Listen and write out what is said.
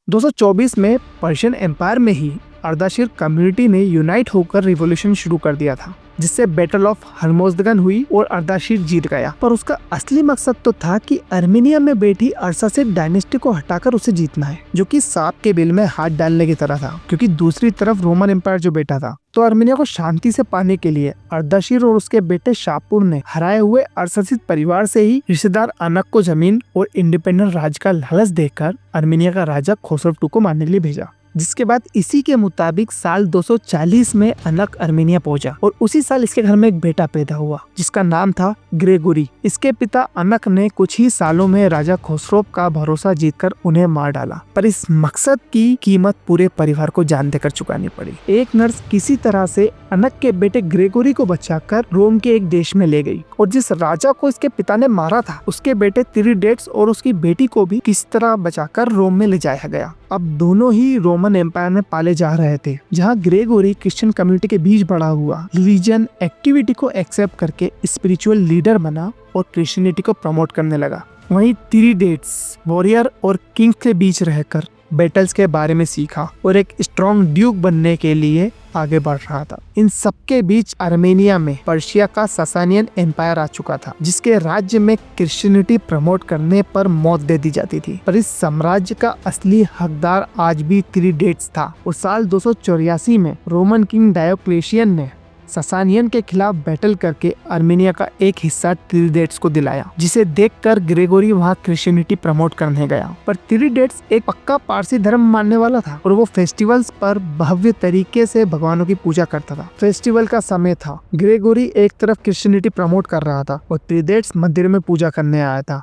224 में Persian empire में ही अर्दाशिर community ने यूनाइट होकर रिवॉल्यूशन शुरू कर दिया था, जिससे बैटल ऑफ हर्मोज़दगन हुई और अर्दाशिर जीत गया। पर उसका असली मकसद तो था कि अर्मेनिया में बैठी अरसासिड डायनेस्टी को हटाकर उसे जीतना है, जो कि सांप के बिल में हाथ डालने की तरह था, क्योंकि दूसरी तरफ रोमन एम्पायर जो बैठा था। तो अर्मेनिया को शांति से पाने के लिए अर्दाशिर और उसके बेटे शापूर ने हराए हुए अरसासिद परिवार से ही रिश्तेदार अनक को जमीन और इंडिपेंडेंट राज का लालच देकर अर्मेनिया का राजा खोसरव II को मारने के लिए भेजा। जिसके बाद इसी के मुताबिक साल 240 में अनक अर्मेनिया पहुंचा और उसी साल इसके घर में एक बेटा पैदा हुआ जिसका नाम था ग्रेगोरी। इसके पिता अनक ने कुछ ही सालों में राजा खोसरव का भरोसा जीतकर उन्हें मार डाला, पर इस मकसद की कीमत पूरे परिवार को जान देकर चुकानी पड़ी। एक नर्स किसी तरह से अनक के बेटे ग्रेगोरी को बचाकर रोम के एक देश में ले गई और जिस राजा को इसके पिता ने मारा था उसके बेटे तिरीडेट्स और उसकी बेटी को भी किसी तरह बचाकर रोम में ले जाया गया। अब दोनों ही रोमन एम्पायर में पाले जा रहे थे, जहां ग्रेगोरी क्रिश्चियन कम्युनिटी के बीच बड़ा हुआ, रिलीजन एक्टिविटी को एक्सेप्ट करके स्पिरिचुअल लीडर बना और क्रिश्चियनिटी को प्रमोट करने लगा। वहीं तिरीडेट्स वॉरियर और किंग के बीच रहकर बैटल्स के बारे में सीखा और एक स्ट्रॉन्ग ड्यूक बनने के लिए आगे बढ़ रहा था। इन सबके बीच अर्मेनिया में पर्शिया का ससानियन एम्पायर आ चुका था, जिसके राज्य में क्रिश्चियनिटी प्रमोट करने पर मौत दे दी जाती थी। पर इस साम्राज्य का असली हकदार आज भी तिरीडेट्स था और साल 284 में रोमन किंग डायोक्लेशियन ने ससानियन के खिलाफ बैटल करके अर्मेनिया का एक हिस्सा तिरीडेट्स को दिलाया, जिसे देखकर ग्रेगोरी वहां क्रिश्चियनिटी प्रमोट करने गया। पर तिरीडेट्स एक पक्का पारसी धर्म मानने वाला था और वो फेस्टिवल्स पर भव्य तरीके से भगवानों की पूजा करता था। फेस्टिवल का समय था, ग्रेगोरी एक तरफ क्रिश्चियनिटी प्रमोट कर रहा था और तिरीडेट्स मंदिर में पूजा करने आया था।